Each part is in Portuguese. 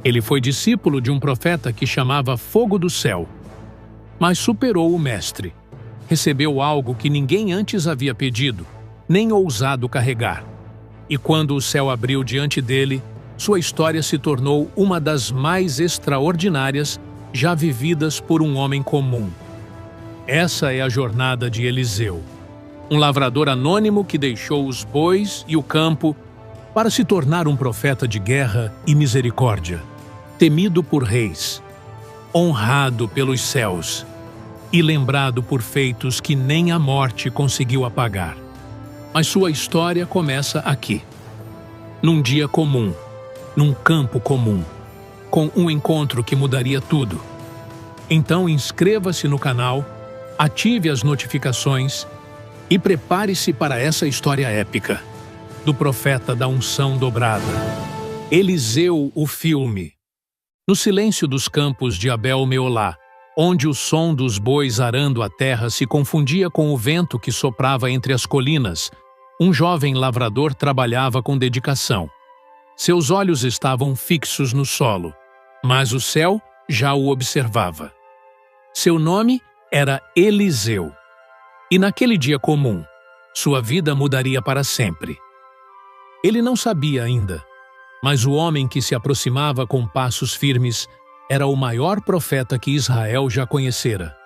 Ele foi discípulo de um profeta que chamava Fogo do Céu, mas superou o mestre. Recebeu algo que ninguém antes havia pedido, nem ousado carregar. E quando o céu abriu diante dele, sua história se tornou uma das mais extraordinárias já vividas por um homem comum. Essa é a jornada de Eliseu, um lavrador anônimo que deixou os bois e o campo para se tornar um profeta de guerra e misericórdia, temido por reis, honrado pelos céus e lembrado por feitos que nem a morte conseguiu apagar. Mas sua história começa aqui, num dia comum, num campo comum, com um encontro que mudaria tudo. Então inscreva-se no canal, ative as notificações e prepare-se para essa história épica do profeta da unção dobrada. Eliseu, o filme. No silêncio dos campos de Abel-Meolá, onde o som dos bois arando a terra se confundia com o vento que soprava entre as colinas, um jovem lavrador trabalhava com dedicação. Seus olhos estavam fixos no solo, mas o céu já o observava. Seu nome era Eliseu. E naquele dia comum, sua vida mudaria para sempre. Ele não sabia ainda, mas o homem que se aproximava com passos firmes era o maior profeta que Israel já conhecera.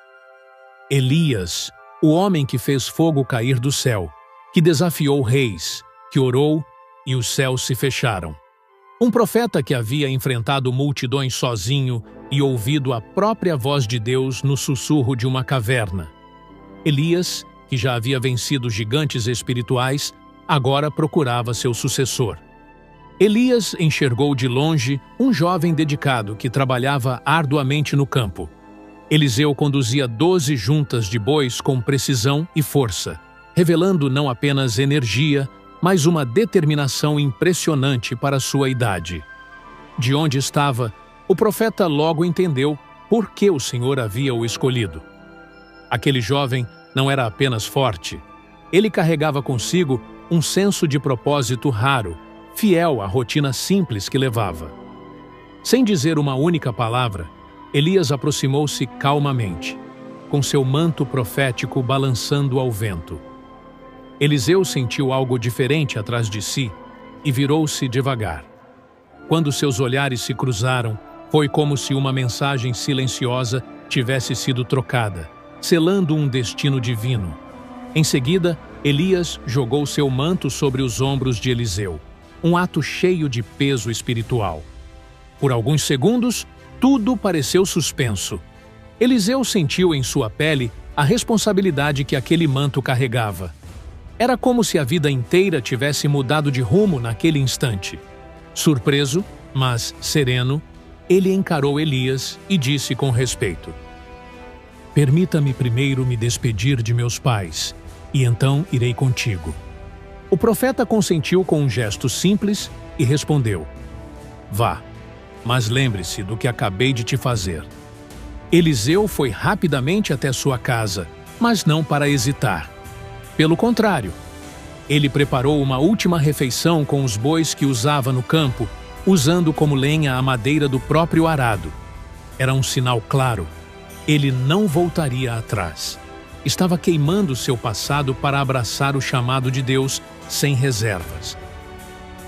Elias, o homem que fez fogo cair do céu, que desafiou reis, que orou e os céus se fecharam. Um profeta que havia enfrentado multidões sozinho e ouvido a própria voz de Deus no sussurro de uma caverna. Elias, que já havia vencido gigantes espirituais, agora procurava seu sucessor. Elias enxergou de longe um jovem dedicado que trabalhava arduamente no campo. Eliseu conduzia 12 juntas de bois com precisão e força, revelando não apenas energia, mas uma determinação impressionante para sua idade. De onde estava, o profeta logo entendeu por que o Senhor havia o escolhido. Aquele jovem não era apenas forte, ele carregava consigo um senso de propósito raro, fiel à rotina simples que levava. Sem dizer uma única palavra, Elias aproximou-se calmamente, com seu manto profético balançando ao vento. Eliseu sentiu algo diferente atrás de si e virou-se devagar. Quando seus olhares se cruzaram, foi como se uma mensagem silenciosa tivesse sido trocada, selando um destino divino. Em seguida, Elias jogou seu manto sobre os ombros de Eliseu, um ato cheio de peso espiritual. Por alguns segundos, tudo pareceu suspenso. Eliseu sentiu em sua pele a responsabilidade que aquele manto carregava. Era como se a vida inteira tivesse mudado de rumo naquele instante. Surpreso, mas sereno, ele encarou Elias e disse com respeito: "Permita-me primeiro me despedir de meus pais, e então irei contigo." O profeta consentiu com um gesto simples e respondeu: "Vá, mas lembre-se do que acabei de te fazer." Eliseu foi rapidamente até sua casa, mas não para hesitar. Pelo contrário, ele preparou uma última refeição com os bois que usava no campo, usando como lenha a madeira do próprio arado. Era um sinal claro. Ele não voltaria atrás. Estava queimando seu passado para abraçar o chamado de Deus sem reservas.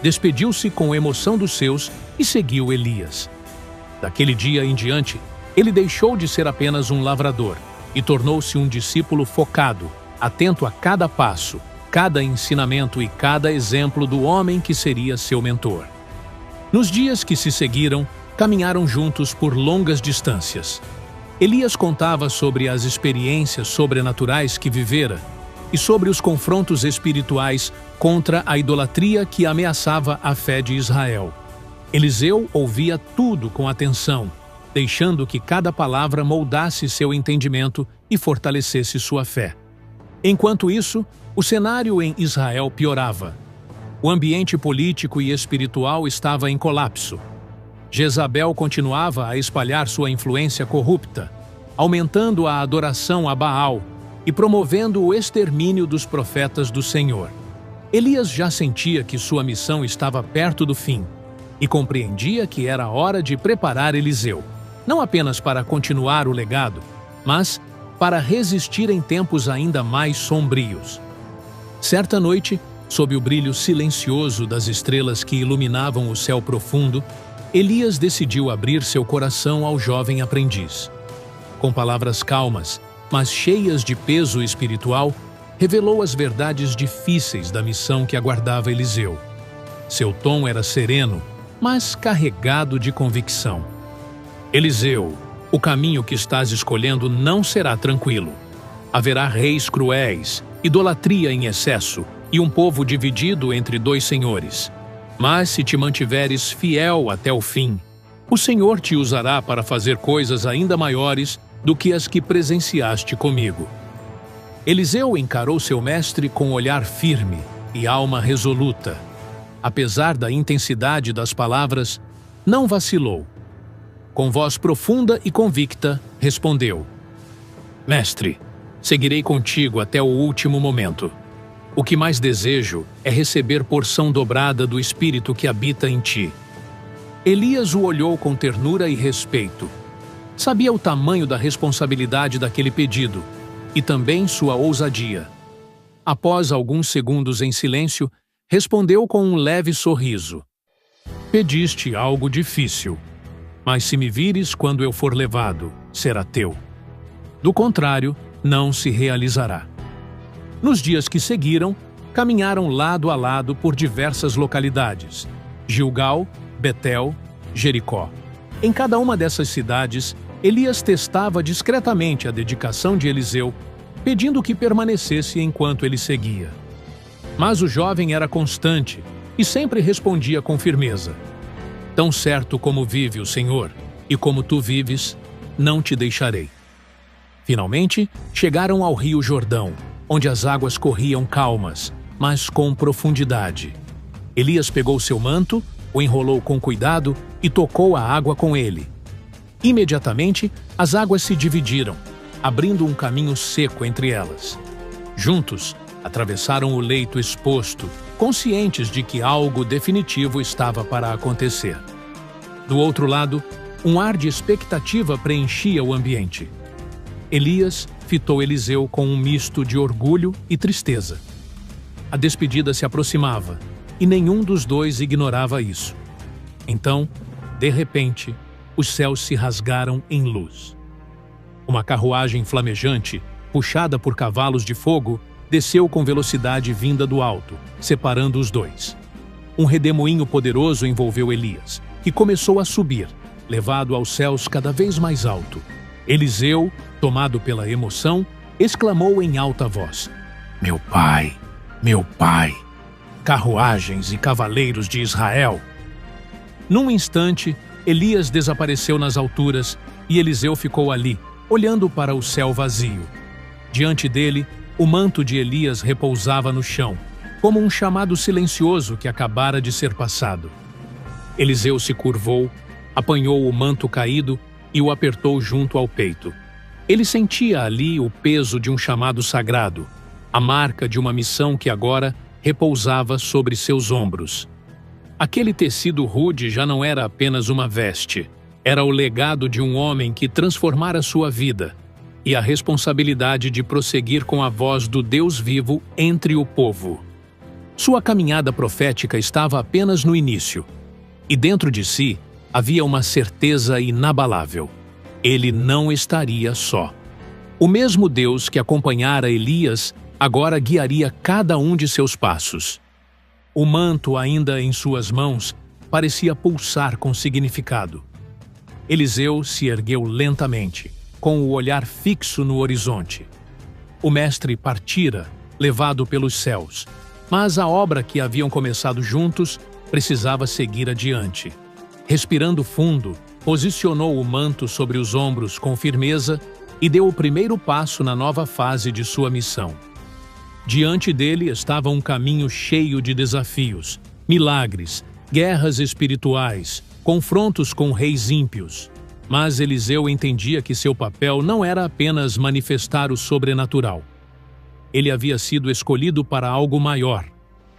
Despediu-se com emoção dos seus e seguiu Elias. Daquele dia em diante, ele deixou de ser apenas um lavrador e tornou-se um discípulo focado, atento a cada passo, cada ensinamento e cada exemplo do homem que seria seu mentor. Nos dias que se seguiram, caminharam juntos por longas distâncias. Elias contava sobre as experiências sobrenaturais que vivera e sobre os confrontos espirituais contra a idolatria que ameaçava a fé de Israel. Eliseu ouvia tudo com atenção, deixando que cada palavra moldasse seu entendimento e fortalecesse sua fé. Enquanto isso, o cenário em Israel piorava. O ambiente político e espiritual estava em colapso. Jezabel continuava a espalhar sua influência corrupta, aumentando a adoração a Baal e promovendo o extermínio dos profetas do Senhor. Elias já sentia que sua missão estava perto do fim. e compreendia que era hora de preparar Eliseu, não apenas para continuar o legado, mas para resistir em tempos ainda mais sombrios. Certa noite, sob o brilho silencioso das estrelas que iluminavam o céu profundo, Elias decidiu abrir seu coração ao jovem aprendiz. Com palavras calmas, mas cheias de peso espiritual, revelou as verdades difíceis da missão que aguardava Eliseu. Seu tom era sereno, mas carregado de convicção. Eliseu, o caminho que estás escolhendo não será tranquilo. Haverá reis cruéis, idolatria em excesso e um povo dividido entre dois senhores. Mas se te mantiveres fiel até o fim, o Senhor te usará para fazer coisas ainda maiores do que as que presenciaste comigo. Eliseu encarou seu mestre com olhar firme e alma resoluta. Apesar da intensidade das palavras, não vacilou. Com voz profunda e convicta, respondeu: Mestre, seguirei contigo até o último momento. O que mais desejo é receber porção dobrada do Espírito que habita em ti. Elias o olhou com ternura e respeito. Sabia o tamanho da responsabilidade daquele pedido e também sua ousadia. Após alguns segundos em silêncio, respondeu com um leve sorriso: Pediste algo difícil, mas se me vires quando eu for levado, será teu. Do contrário, não se realizará. Nos dias que seguiram, caminharam lado a lado por diversas localidades: Gilgal, Betel, Jericó. Em cada uma dessas cidades, Elias testava discretamente a dedicação de Eliseu, pedindo que permanecesse enquanto ele seguia. Mas o jovem era constante e sempre respondia com firmeza: Tão certo como vive o Senhor, e como tu vives, não te deixarei. Finalmente, chegaram ao rio Jordão, onde as águas corriam calmas, mas com profundidade. Elias pegou seu manto, o enrolou com cuidado e tocou a água com ele. Imediatamente, as águas se dividiram, abrindo um caminho seco entre elas. Juntos, atravessaram o leito exposto, conscientes de que algo definitivo estava para acontecer. Do outro lado, um ar de expectativa preenchia o ambiente. Elias fitou Eliseu com um misto de orgulho e tristeza. A despedida se aproximava, e nenhum dos dois ignorava isso. Então, de repente, os céus se rasgaram em luz. Uma carruagem flamejante, puxada por cavalos de fogo, desceu com velocidade vinda do alto, separando os dois. Um redemoinho poderoso envolveu Elias, que começou a subir, levado aos céus cada vez mais alto. Eliseu, tomado pela emoção, exclamou em alta voz: Meu pai! Meu pai! Carruagens e cavaleiros de Israel! Num instante, Elias desapareceu nas alturas e Eliseu ficou ali, olhando para o céu vazio. Diante dele, o manto de Elias repousava no chão, como um chamado silencioso que acabara de ser passado. Eliseu se curvou, apanhou o manto caído e o apertou junto ao peito. Ele sentia ali o peso de um chamado sagrado, a marca de uma missão que agora repousava sobre seus ombros. Aquele tecido rude já não era apenas uma veste, era o legado de um homem que transformara sua vida e a responsabilidade de prosseguir com a voz do Deus vivo entre o povo. Sua caminhada profética estava apenas no início, e dentro de si havia uma certeza inabalável: ele não estaria só. O mesmo Deus que acompanhara Elias agora guiaria cada um de seus passos. O manto ainda em suas mãos parecia pulsar com significado. Eliseu se ergueu lentamente, com o olhar fixo no horizonte. O mestre partira, levado pelos céus, mas a obra que haviam começado juntos precisava seguir adiante. Respirando fundo, posicionou o manto sobre os ombros com firmeza e deu o primeiro passo na nova fase de sua missão. Diante dele estava um caminho cheio de desafios, milagres, guerras espirituais, confrontos com reis ímpios. Mas Eliseu entendia que seu papel não era apenas manifestar o sobrenatural. Ele havia sido escolhido para algo maior: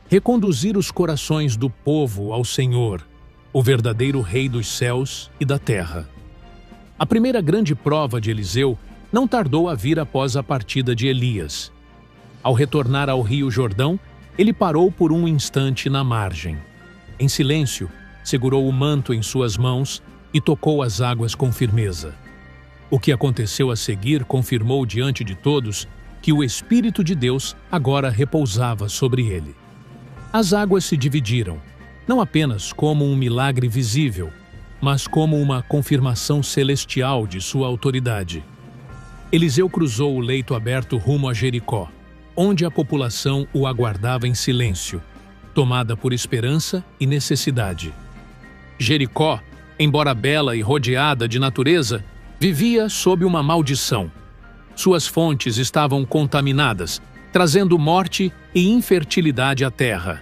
reconduzir os corações do povo ao Senhor, o verdadeiro Rei dos céus e da terra. A primeira grande prova de Eliseu não tardou a vir após a partida de Elias. Ao retornar ao rio Jordão, ele parou por um instante na margem. Em silêncio, segurou o manto em suas mãos e tocou as águas com firmeza. O que aconteceu a seguir confirmou diante de todos que o Espírito de Deus agora repousava sobre ele. As águas se dividiram, não apenas como um milagre visível, mas como uma confirmação celestial de sua autoridade. Eliseu cruzou o leito aberto rumo a Jericó, onde a população o aguardava em silêncio, tomada por esperança e necessidade. Jericó, embora bela e rodeada de natureza, vivia sob uma maldição. Suas fontes estavam contaminadas, trazendo morte e infertilidade à terra.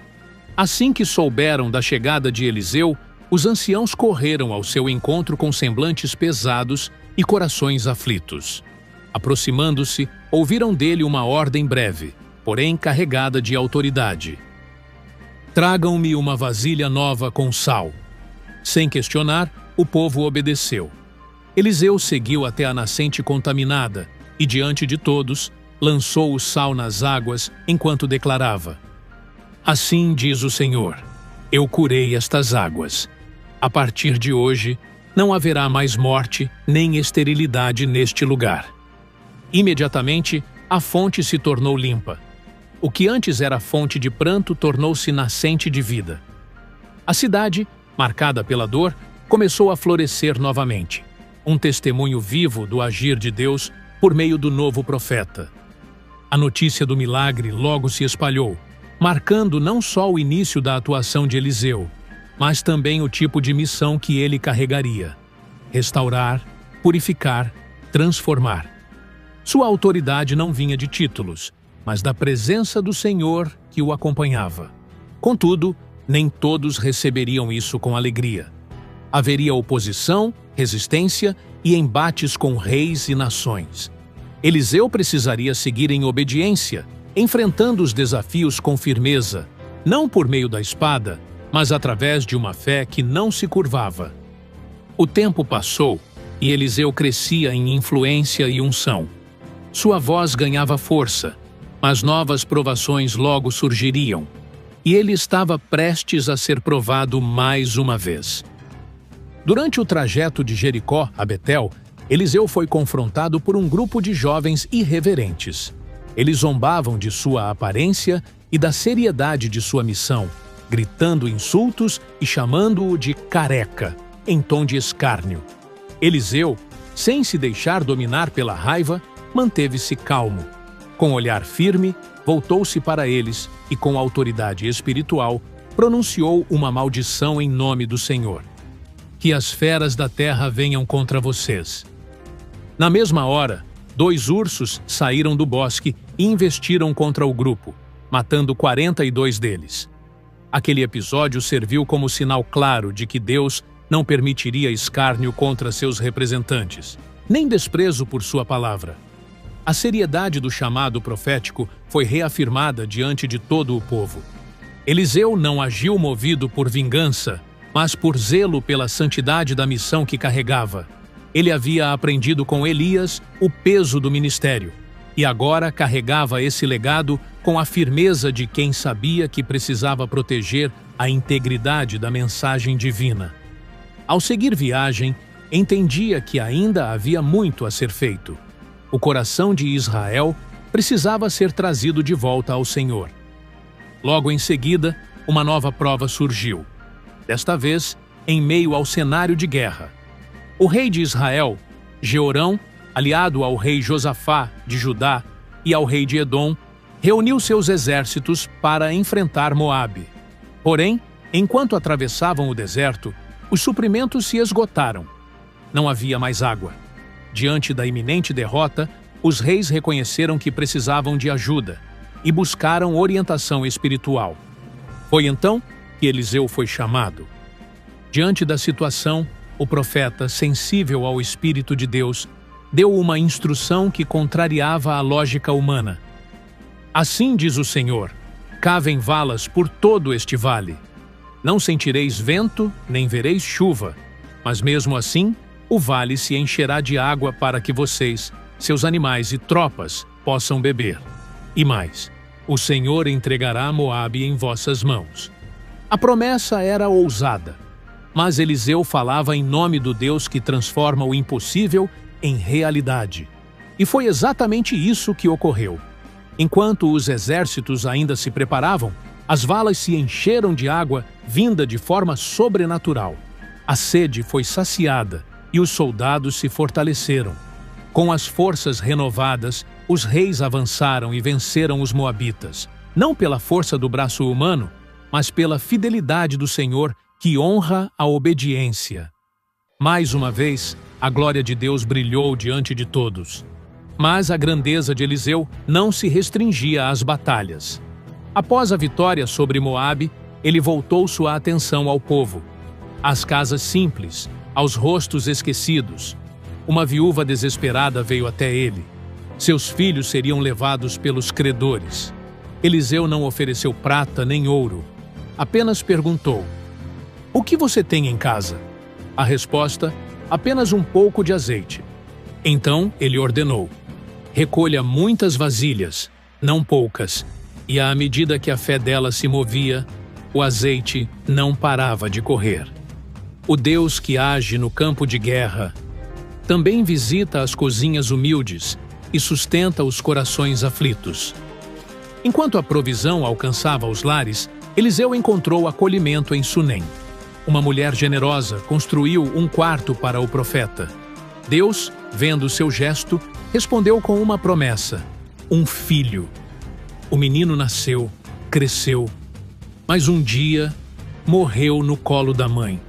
Assim que souberam da chegada de Eliseu, os anciãos correram ao seu encontro com semblantes pesados e corações aflitos. Aproximando-se, ouviram dele uma ordem breve, porém carregada de autoridade. Tragam-me uma vasilha nova com sal. Sem questionar, o povo obedeceu. Eliseu seguiu até a nascente contaminada e, diante de todos, lançou o sal nas águas enquanto declarava: Assim diz o Senhor, eu curei estas águas. A partir de hoje, não haverá mais morte nem esterilidade neste lugar. Imediatamente, a fonte se tornou limpa. O que antes era fonte de pranto tornou-se nascente de vida. A cidade, marcada pela dor, começou a florescer novamente, um testemunho vivo do agir de Deus por meio do novo profeta. A notícia do milagre logo se espalhou, marcando não só o início da atuação de Eliseu, mas também o tipo de missão que ele carregaria: restaurar, purificar, transformar. Sua autoridade não vinha de títulos, mas da presença do Senhor que o acompanhava. Contudo, nem todos receberiam isso com alegria. Haveria oposição, resistência e embates com reis e nações. Eliseu precisaria seguir em obediência, enfrentando os desafios com firmeza, não por meio da espada, mas através de uma fé que não se curvava. O tempo passou e Eliseu crescia em influência e unção. Sua voz ganhava força, mas novas provações logo surgiriam, e ele estava prestes a ser provado mais uma vez. Durante o trajeto de Jericó a Betel, Eliseu foi confrontado por um grupo de jovens irreverentes. Eles zombavam de sua aparência e da seriedade de sua missão, gritando insultos e chamando-o de careca, em tom de escárnio. Eliseu, sem se deixar dominar pela raiva, manteve-se calmo. Com olhar firme, voltou-se para eles e, com autoridade espiritual, pronunciou uma maldição em nome do Senhor: que as feras da terra venham contra vocês. Na mesma hora, 2 ursos saíram do bosque e investiram contra o grupo, matando 42 deles. Aquele episódio serviu como sinal claro de que Deus não permitiria escárnio contra seus representantes, nem desprezo por sua palavra. A seriedade do chamado profético foi reafirmada diante de todo o povo. Eliseu não agiu movido por vingança, mas por zelo pela santidade da missão que carregava. Ele havia aprendido com Elias o peso do ministério, e agora carregava esse legado com a firmeza de quem sabia que precisava proteger a integridade da mensagem divina. Ao seguir viagem, entendia que ainda havia muito a ser feito. O coração de Israel precisava ser trazido de volta ao Senhor. Logo em seguida, uma nova prova surgiu. Desta vez, em meio ao cenário de guerra. O rei de Israel, Jeorão, aliado ao rei Josafá de Judá e ao rei de Edom, reuniu seus exércitos para enfrentar Moabe. Porém, enquanto atravessavam o deserto, os suprimentos se esgotaram. Não havia mais água. Diante da iminente derrota, os reis reconheceram que precisavam de ajuda e buscaram orientação espiritual. Foi então que Eliseu foi chamado. Diante da situação, o profeta, sensível ao Espírito de Deus, deu uma instrução que contrariava a lógica humana. Assim diz o Senhor: cavem valas por todo este vale. Não sentireis vento, nem vereis chuva, mas mesmo assim, o vale se encherá de água para que vocês, seus animais e tropas, possam beber. E mais, o Senhor entregará Moabe em vossas mãos. A promessa era ousada, mas Eliseu falava em nome do Deus que transforma o impossível em realidade. E foi exatamente isso que ocorreu. Enquanto os exércitos ainda se preparavam, as valas se encheram de água vinda de forma sobrenatural. A sede foi saciada e os soldados se fortaleceram. Com as forças renovadas, os reis avançaram e venceram os moabitas, não pela força do braço humano, mas pela fidelidade do Senhor que honra a obediência. Mais uma vez, a glória de Deus brilhou diante de todos. Mas a grandeza de Eliseu não se restringia às batalhas. Após a vitória sobre Moabe, ele voltou sua atenção ao povo, às casas simples, aos rostos esquecidos. Uma viúva desesperada veio até ele. Seus filhos seriam levados pelos credores. Eliseu não ofereceu prata nem ouro. Apenas perguntou: "O que você tem em casa?" A resposta: "Apenas um pouco de azeite." Então ele ordenou: "Recolha muitas vasilhas, não poucas." E à medida que a fé dela se movia, o azeite não parava de correr. O Deus que age no campo de guerra também visita as cozinhas humildes e sustenta os corações aflitos. Enquanto a provisão alcançava os lares, Eliseu encontrou acolhimento em Sunem. Uma mulher generosa construiu um quarto para o profeta. Deus, vendo seu gesto, respondeu com uma promessa: um filho. O menino nasceu, cresceu, mas um dia morreu no colo da mãe.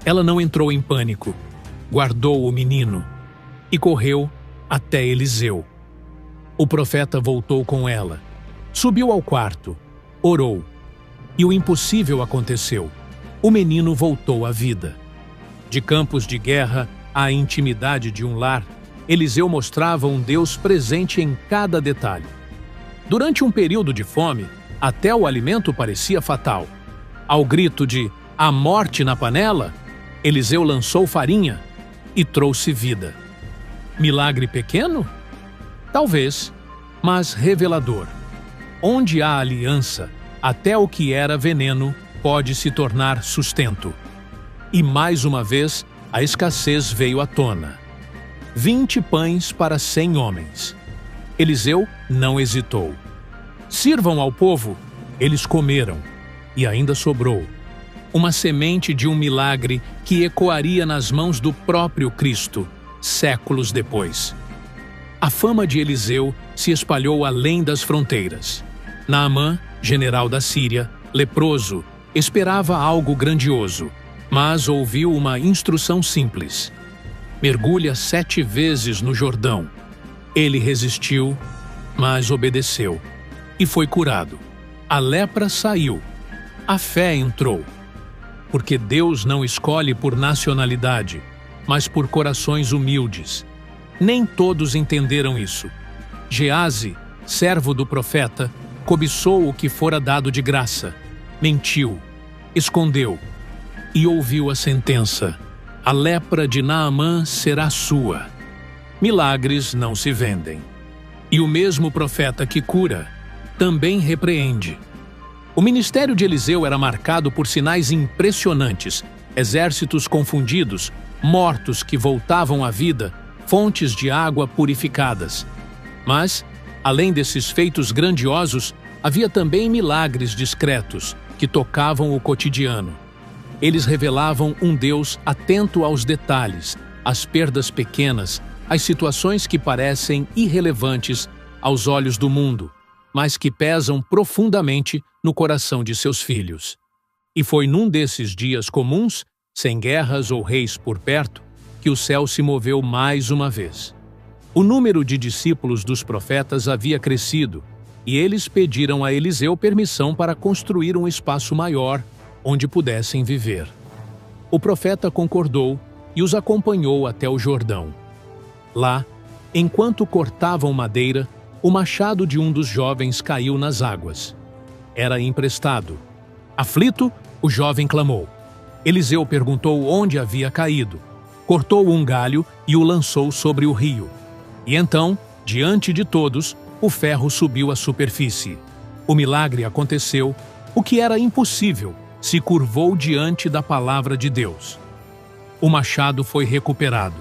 Ela não entrou em pânico, guardou o menino e correu até Eliseu. O profeta voltou com ela, subiu ao quarto, orou, e o impossível aconteceu. O menino voltou à vida. De campos de guerra à intimidade de um lar, Eliseu mostrava um Deus presente em cada detalhe. Durante um período de fome, até o alimento parecia fatal. Ao grito de "a morte na panela", Eliseu lançou farinha e trouxe vida. Milagre pequeno? Talvez, mas revelador. Onde há aliança, até o que era veneno pode se tornar sustento. E mais uma vez, a escassez veio à tona. 20 pães para 100 homens. Eliseu não hesitou. "Sirvam ao povo." Eles comeram, e ainda sobrou. Uma semente de um milagre que ecoaria nas mãos do próprio Cristo, séculos depois. A fama de Eliseu se espalhou além das fronteiras. Naamã, general da Síria, leproso, esperava algo grandioso, mas ouviu uma instrução simples: mergulha 7 vezes no Jordão. Ele resistiu, mas obedeceu, e foi curado. A lepra saiu. A fé entrou. Porque Deus não escolhe por nacionalidade, mas por corações humildes. Nem todos entenderam isso. Geazi, servo do profeta, cobiçou o que fora dado de graça, mentiu, escondeu e ouviu a sentença: a lepra de Naamã será sua. Milagres não se vendem. E o mesmo profeta que cura também repreende. O ministério de Eliseu era marcado por sinais impressionantes: exércitos confundidos, mortos que voltavam à vida, fontes de água purificadas. Mas, além desses feitos grandiosos, havia também milagres discretos que tocavam o cotidiano. Eles revelavam um Deus atento aos detalhes, às perdas pequenas, às situações que parecem irrelevantes aos olhos do mundo, mas que pesam profundamente no coração de seus filhos. E foi num desses dias comuns, sem guerras ou reis por perto, que o céu se moveu mais uma vez. O número de discípulos dos profetas havia crescido, e eles pediram a Eliseu permissão para construir um espaço maior onde pudessem viver. O profeta concordou e os acompanhou até o Jordão. Lá, enquanto cortavam madeira, o machado de um dos jovens caiu nas águas. Era emprestado. Aflito, O jovem clamou. Eliseu perguntou onde havia caído. Cortou um galho e o lançou sobre o rio. E então, diante de todos, o ferro subiu à superfície. O milagre aconteceu, o que era impossível, se curvou diante da palavra de Deus. O machado foi recuperado.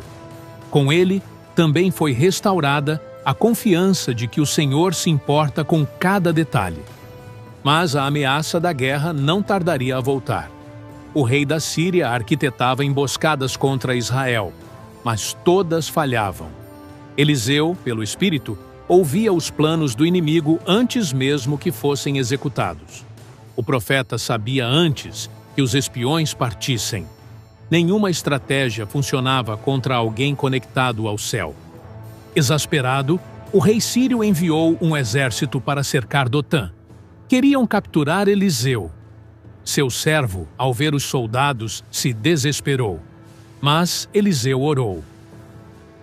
Com ele, também foi restaurada a confiança de que o Senhor se importa com cada detalhe. Mas a ameaça da guerra não tardaria a voltar. O rei da Síria arquitetava emboscadas contra Israel, mas todas falhavam. Eliseu, pelo Espírito, ouvia os planos do inimigo antes mesmo que fossem executados. O profeta sabia antes que os espiões partissem. Nenhuma estratégia funcionava contra alguém conectado ao céu. Exasperado, o rei sírio enviou um exército para cercar Dotã. Queriam capturar Eliseu. Seu servo, ao ver os soldados, se desesperou. Mas Eliseu orou.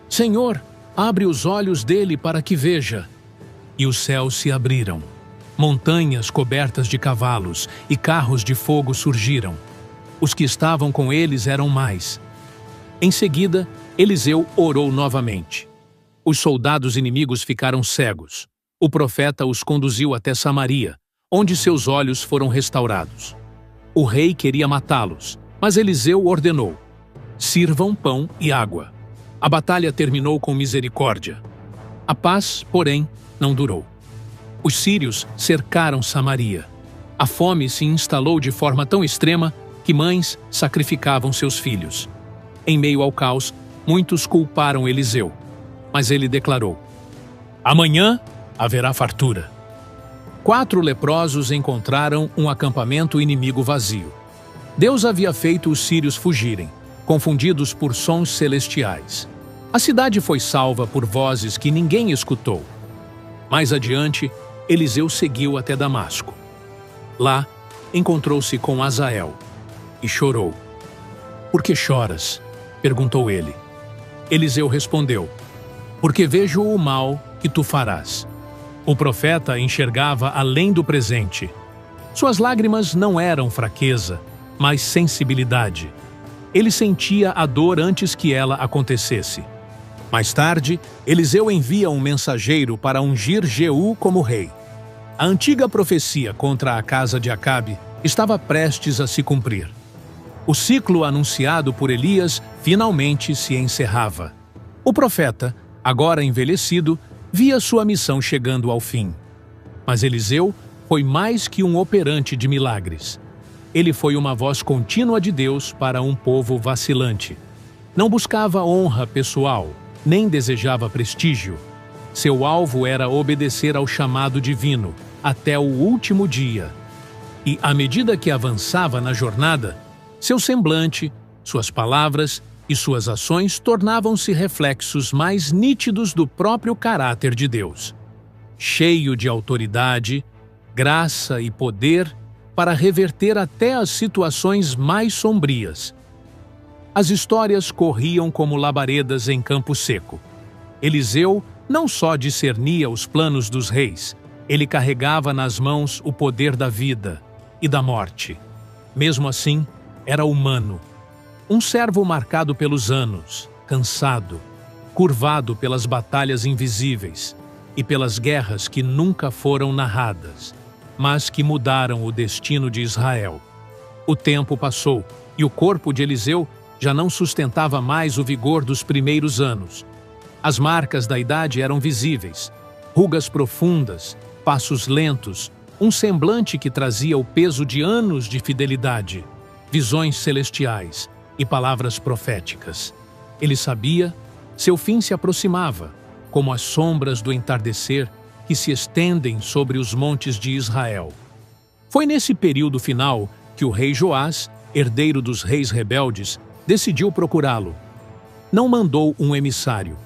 Senhor, abre os olhos dele para que veja. E os céus se abriram. Montanhas cobertas de cavalos e carros de fogo surgiram. Os que estavam com eles eram mais. Em seguida, Eliseu orou novamente. Os soldados inimigos ficaram cegos. O profeta os conduziu até Samaria, onde seus olhos foram restaurados. O rei queria matá-los, mas Eliseu ordenou: sirvam pão e água. A batalha terminou com misericórdia. A paz, porém, não durou. Os sírios cercaram Samaria. A fome se instalou de forma tão extrema que mães sacrificavam seus filhos. Em meio ao caos, muitos culparam Eliseu, mas ele declarou: amanhã haverá fartura. 4 leprosos encontraram um acampamento inimigo vazio. Deus havia feito os sírios fugirem, confundidos por sons celestiais. A cidade foi salva por vozes que ninguém escutou. Mais adiante, Eliseu seguiu até Damasco. Lá, encontrou-se com Azael e chorou. Por que choras? Perguntou ele. Eliseu respondeu: porque vejo o mal que tu farás. O profeta enxergava além do presente. Suas lágrimas não eram fraqueza, mas sensibilidade. Ele sentia a dor antes que ela acontecesse. Mais tarde, Eliseu envia um mensageiro para ungir Jeú como rei. A antiga profecia contra a casa de Acabe estava prestes a se cumprir. O ciclo anunciado por Elias finalmente se encerrava. O profeta, agora envelhecido, via sua missão chegando ao fim. Mas Eliseu foi mais que um operante de milagres. Ele foi uma voz contínua de Deus para um povo vacilante. Não buscava honra pessoal, nem desejava prestígio. Seu alvo era obedecer ao chamado divino, até o último dia. E, à medida que avançava na jornada, seu semblante, suas palavras e suas ações tornavam-se reflexos mais nítidos do próprio caráter de Deus. Cheio de autoridade, graça e poder para reverter até as situações mais sombrias. As histórias corriam como labaredas em campo seco. Eliseu não só discernia os planos dos reis, ele carregava nas mãos o poder da vida e da morte. Mesmo assim, era humano. Um servo marcado pelos anos, cansado, curvado pelas batalhas invisíveis e pelas guerras que nunca foram narradas, mas que mudaram o destino de Israel. O tempo passou e o corpo de Eliseu já não sustentava mais o vigor dos primeiros anos. As marcas da idade eram visíveis, rugas profundas, passos lentos, um semblante que trazia o peso de anos de fidelidade, visões celestiais e palavras proféticas. Ele sabia, seu fim se aproximava, como as sombras do entardecer que se estendem sobre os montes de Israel. Foi nesse período final que o rei Joás, herdeiro dos reis rebeldes, decidiu procurá-lo. Não mandou um emissário,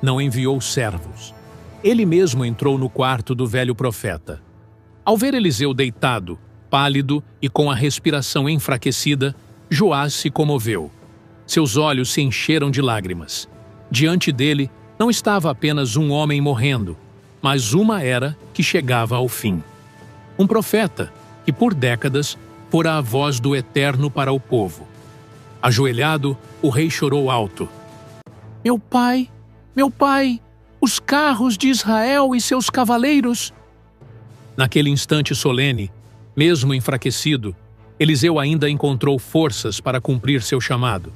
não enviou servos. Ele mesmo entrou no quarto do velho profeta. Ao ver Eliseu deitado, pálido e com a respiração enfraquecida, Joás se comoveu. Seus olhos se encheram de lágrimas. Diante dele não estava apenas um homem morrendo, mas uma era que chegava ao fim. Um profeta que, por décadas, fora a voz do Eterno para o povo. Ajoelhado, o rei chorou alto. Meu pai, os carros de Israel e seus cavaleiros! Naquele instante solene, mesmo enfraquecido, Eliseu ainda encontrou forças para cumprir seu chamado.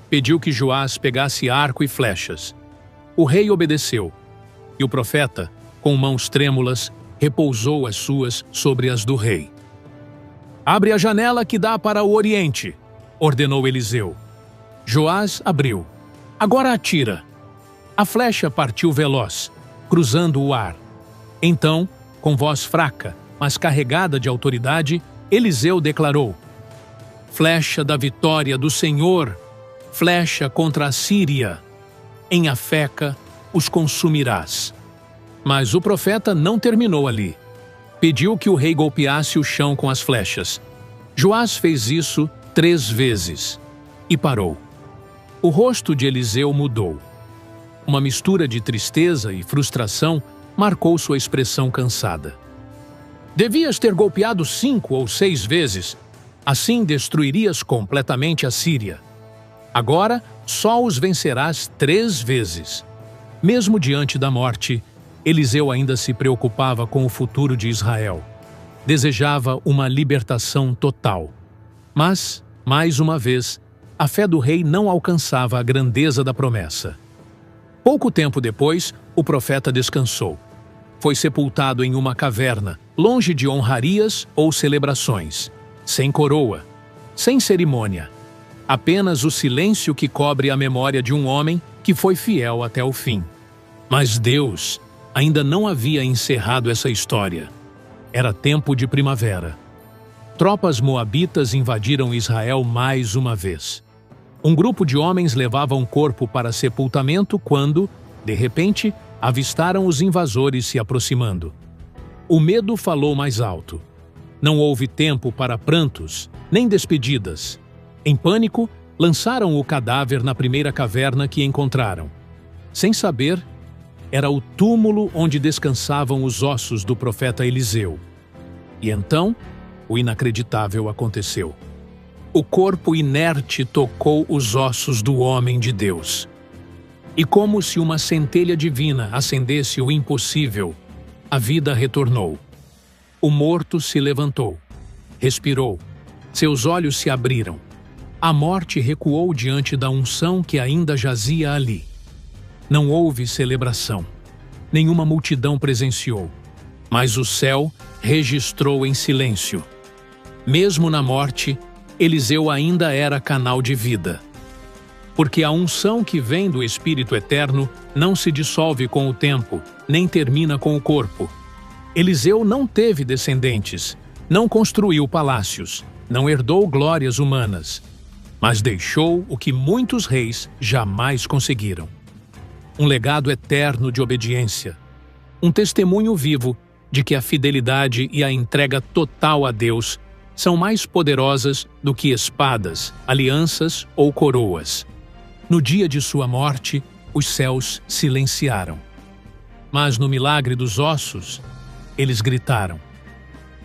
Pediu que Joás pegasse arco e flechas. O rei obedeceu, e o profeta, com mãos trêmulas, repousou as suas sobre as do rei. Abre a janela que dá para o oriente, ordenou Eliseu. Joás abriu. Agora atira. A flecha partiu veloz, cruzando o ar. Então, com voz fraca, mas carregada de autoridade, Eliseu declarou: Flecha da vitória do Senhor, flecha contra a Síria. Em Afeca os consumirás. Mas o profeta não terminou ali. Pediu que o rei golpeasse o chão com as flechas. Joás fez isso 3 vezes e parou. O rosto de Eliseu mudou. Uma mistura de tristeza e frustração marcou sua expressão cansada. Devias ter golpeado 5 ou 6 vezes. Assim destruirias completamente a Síria. Agora só os vencerás 3 vezes. Mesmo diante da morte, Eliseu ainda se preocupava com o futuro de Israel. Desejava uma libertação total. Mas, mais uma vez, a fé do rei não alcançava a grandeza da promessa. Pouco tempo depois, o profeta descansou. Foi sepultado em uma caverna, longe de honrarias ou celebrações, sem coroa, sem cerimônia. Apenas o silêncio que cobre a memória de um homem que foi fiel até o fim. Mas Deus ainda não havia encerrado essa história. Era tempo de primavera. Tropas moabitas invadiram Israel mais uma vez. Um grupo de homens levava um corpo para sepultamento quando, de repente, avistaram os invasores se aproximando. O medo falou mais alto. Não houve tempo para prantos, nem despedidas. Em pânico, lançaram o cadáver na primeira caverna que encontraram. Sem saber, era o túmulo onde descansavam os ossos do profeta Eliseu. E então, o inacreditável aconteceu. O corpo inerte tocou os ossos do homem de Deus. E como se uma centelha divina acendesse o impossível, a vida retornou. O morto se levantou, respirou, seus olhos se abriram. A morte recuou diante da unção que ainda jazia ali. Não houve celebração. Nenhuma multidão presenciou. Mas o céu registrou em silêncio. Mesmo na morte, Eliseu ainda era canal de vida. Porque a unção que vem do Espírito Eterno não se dissolve com o tempo, nem termina com o corpo. Eliseu não teve descendentes, não construiu palácios, não herdou glórias humanas, mas deixou o que muitos reis jamais conseguiram. Um legado eterno de obediência, um testemunho vivo de que a fidelidade e a entrega total a Deus são mais poderosas do que espadas, alianças ou coroas. No dia de sua morte, os céus silenciaram. Mas no milagre dos ossos, eles gritaram.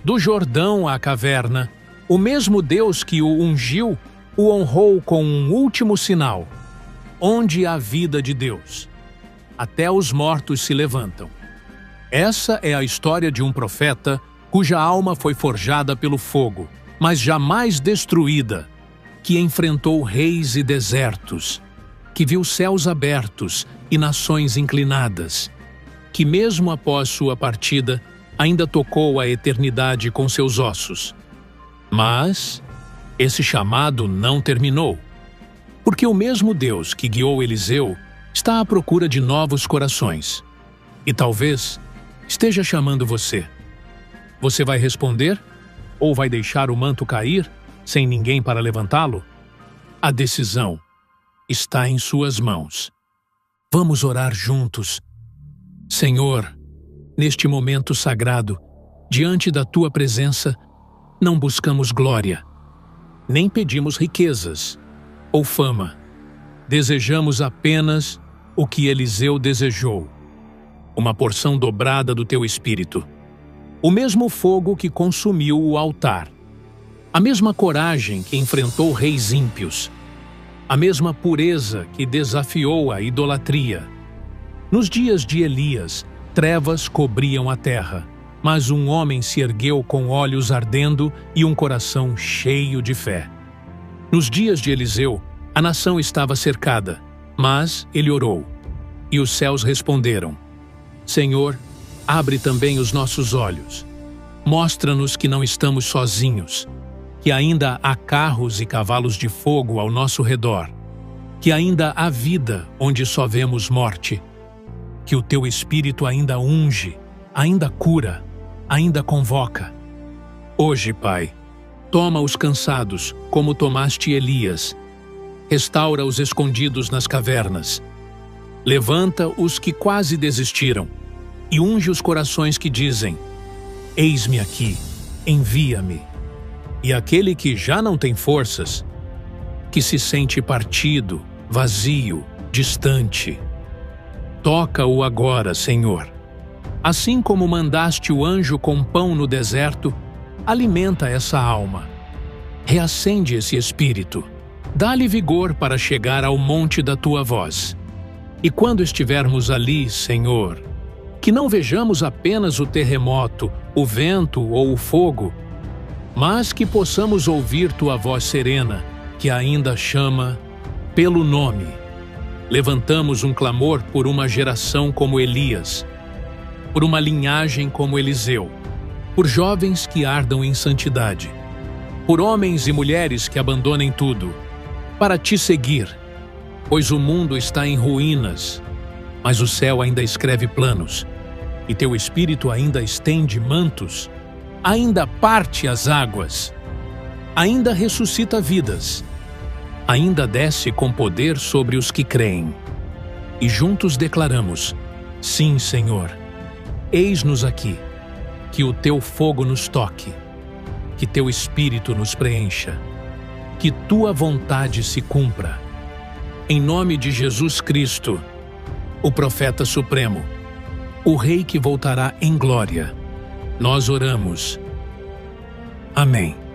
Do Jordão à caverna, o mesmo Deus que o ungiu, o honrou com um último sinal. Onde há vida de Deus, até os mortos se levantam. Essa é a história de um profeta cuja alma foi forjada pelo fogo, mas jamais destruída, que enfrentou reis e desertos, que viu céus abertos e nações inclinadas, que mesmo após sua partida ainda tocou a eternidade com seus ossos. Mas esse chamado não terminou, porque o mesmo Deus que guiou Eliseu está à procura de novos corações. E talvez esteja chamando você. Você vai responder? Ou vai deixar o manto cair, sem ninguém para levantá-lo? A decisão está em suas mãos. Vamos orar juntos. Senhor, neste momento sagrado, diante da Tua presença, não buscamos glória, nem pedimos riquezas ou fama. Desejamos apenas o que Eliseu desejou, uma porção dobrada do Teu Espírito, o mesmo fogo que consumiu o altar. a mesma coragem que enfrentou reis ímpios, a mesma pureza que desafiou a idolatria. Nos dias de Elias, trevas cobriam a terra, mas um homem se ergueu com olhos ardendo e um coração cheio de fé. Nos dias de Eliseu, a nação estava cercada, mas ele orou, e os céus responderam: Senhor, abre também os nossos olhos. Mostra-nos que não estamos sozinhos, que ainda há carros e cavalos de fogo ao nosso redor, que ainda há vida onde só vemos morte, que o teu Espírito ainda unge, ainda cura, ainda convoca. Hoje, Pai, toma os cansados, como tomaste Elias. Restaura os escondidos nas cavernas. Levanta os que quase desistiram e unge os corações que dizem: Eis-me aqui, envia-me. E aquele que já não tem forças, que se sente partido, vazio, distante, toca-o agora, Senhor. Assim como mandaste o anjo com pão no deserto, alimenta essa alma. Reacende esse espírito. Dá-lhe vigor para chegar ao monte da tua voz. E quando estivermos ali, Senhor, que não vejamos apenas o terremoto, o vento ou o fogo, mas que possamos ouvir tua voz serena, que ainda chama pelo nome. Levantamos um clamor por uma geração como Elias, por uma linhagem como Eliseu, por jovens que ardam em santidade, por homens e mulheres que abandonem tudo, para te seguir, pois o mundo está em ruínas, mas o céu ainda escreve planos, e teu Espírito ainda estende mantos, ainda parte as águas, ainda ressuscita vidas, ainda desce com poder sobre os que creem. E juntos declaramos: sim, Senhor, eis-nos aqui, que o teu fogo nos toque, que teu Espírito nos preencha, que tua vontade se cumpra. Em nome de Jesus Cristo, o profeta supremo, o Rei que voltará em glória, nós oramos. Amém.